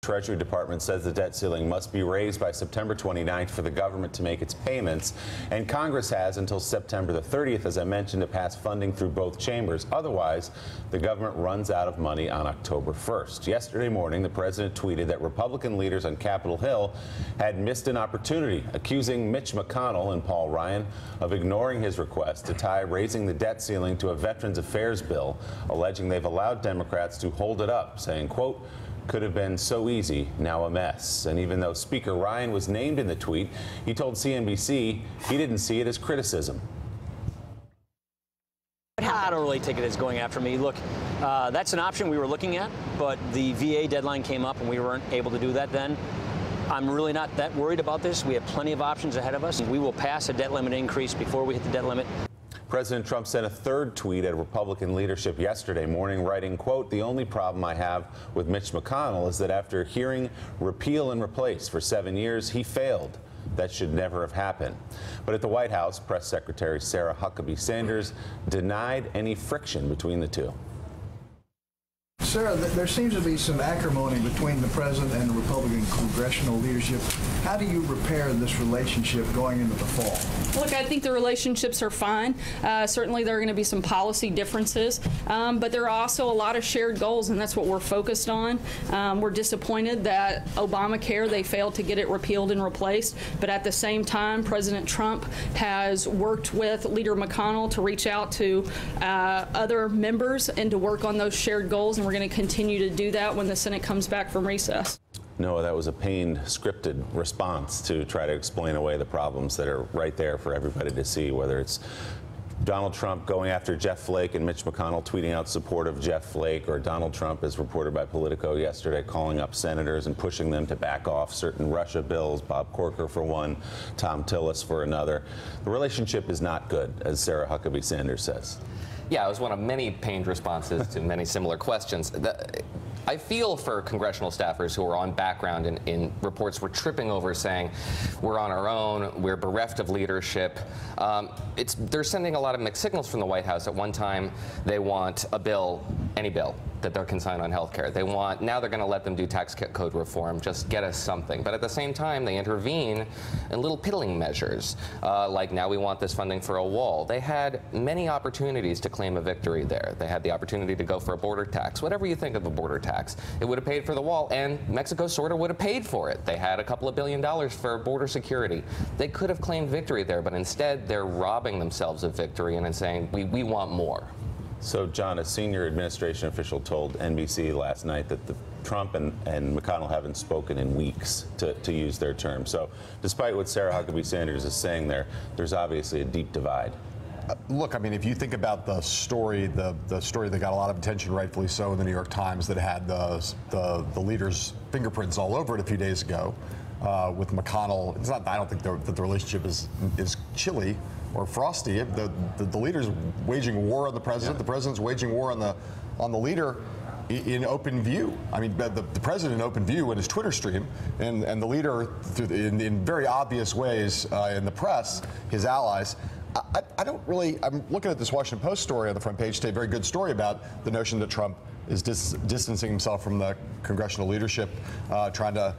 Treasury Department says the debt ceiling must be raised by September 29th for the government to make its payments. And Congress has until September the 30th, as I mentioned, to pass funding through both chambers. Otherwise, the government runs out of money on October 1st. Yesterday morning, the president tweeted that Republican leaders on Capitol Hill had missed an opportunity, accusing Mitch McConnell and Paul Ryan of ignoring his request to tie raising the debt ceiling to a Veterans Affairs bill, alleging they've allowed Democrats to hold it up, saying, quote, "Could have been so easy, now a mess." And even though Speaker Ryan was named in the tweet, he told CNBC he didn't see it as criticism. I don't really take it as going after me. Look, that's an option we were looking at, but the VA deadline came up and we weren't able to do that then. I'm really not that worried about this. We have plenty of options ahead of us. We will pass a debt limit increase before we hit the debt limit. President Trump sent a third tweet at Republican leadership yesterday morning, writing, quote, "The only problem I have with Mitch McConnell is that after hearing repeal and replace for 7 years, he failed. That should never have happened." But at the White House, Press Secretary Sarah Huckabee Sanders denied any friction between the two. Sarah, there seems to be some acrimony between the president and the Republican congressional leadership. How do you repair this relationship going into the fall? Look, I think the relationships are fine. Certainly there are going to be some policy differences, but there are also a lot of shared goals, and that's what we're focused on. We're disappointed that Obamacare, they failed to get it repealed and replaced, but at the same time, President Trump has worked with Leader McConnell to reach out to other members and to work on those shared goals, and we're going to continue to do that when the Senate comes back from recess. Noah, that was a pained, scripted response to try to explain away the problems that are right there for everybody to see, whether it's Donald Trump going after Jeff Flake and Mitch McConnell tweeting out support of Jeff Flake, or Donald Trump, as reported by Politico yesterday, calling up senators and pushing them to back off certain Russia bills, Bob Corker for one, Tom Tillis for another. The relationship is not good, as Sarah Huckabee Sanders says. Yeah, it was one of many pained responses to many similar questions. I feel for congressional staffers who are on background in reports we're tripping over, saying we're on our own, we're bereft of leadership. They're sending a lot of mixed signals from the White House. At one time, they want a bill, any bill, that they can sign on health care. Now they're going to let them do tax code reform, just get us something. But at the same time, they intervene in little piddling measures, like now we want this funding for a wall. They had many opportunities to claim a victory there. They had the opportunity to go for a border tax. Whatever you think of a border tax, it would have paid for the wall, and Mexico sort of would have paid for it. They had a couple of $1 billion for border security. They could have claimed victory there, but instead they're robbing themselves of victory and saying, we want more. So, John, a senior administration official told NBC last night that Trump and McConnell haven't spoken in weeks, to use their term. So, despite what Sarah Huckabee Sanders is saying there's obviously a deep divide. Look, I mean, if you think about the story that got a lot of attention, rightfully so, in the New York Times, that had the leader's fingerprints all over it a few days ago, with McConnell, it's not. I don't think that the relationship is chilly or frosty. The leader's waging war on the president. Yeah. The president's waging war on the leader in open view. I mean, the president in open view in his Twitter stream, and the leader in very obvious ways in the press, his allies. I don't really. I'm looking at this Washington Post story on the front page today. Very good story about the notion that Trump is distancing himself from the congressional leadership, trying to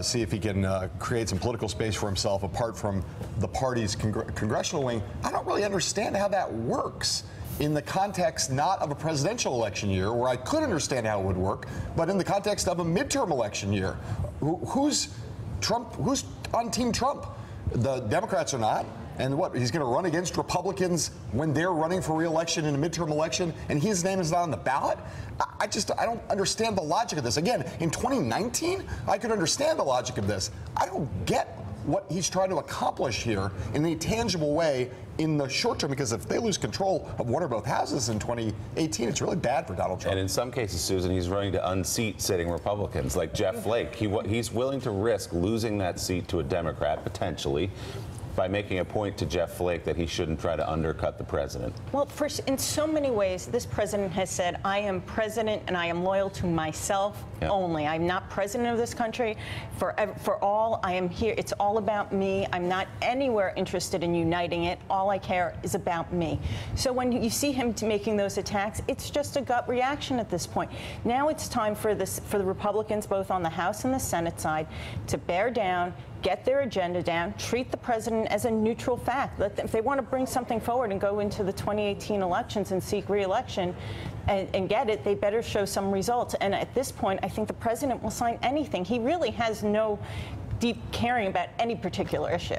see if he can create some political space for himself apart from the party's congressional wing. I don't really understand how that works in the context not of a presidential election year, where I could understand how it would work, but in the context of a midterm election year. Who's Trump? Who's on Team Trump? The Democrats are not. And what, he's going to run against Republicans when they're running for re-election in a midterm election, and his name is not on the ballot? I don't understand the logic of this. Again, in 2019, I could understand the logic of this. I don't get what he's trying to accomplish here in a tangible way in the short term, because if they lose control of one or both houses in 2018, it's really bad for Donald Trump. And in some cases, Susan, he's willing to unseat sitting Republicans, like Jeff Flake. He's willing to risk losing that seat to a Democrat, potentially, by making a point to Jeff Flake that he shouldn't try to undercut the president? Well, in so many ways, this president has said, I am president and I am loyal to myself only. I'm not president of this country for all. I am here. It's all about me. I'm not anywhere interested in uniting it. All I care is about me. So when you see him making those attacks, it's just a gut reaction at this point. Now it's time for the Republicans, both on the House and the Senate side, to bear down, get their agenda down, treat the president as a neutral fact. If they want to bring something forward and go into the 2018 elections and seek re-election and get it, they better show some results. And at this point, I think the president will sign anything. He really has no deep caring about any particular issue.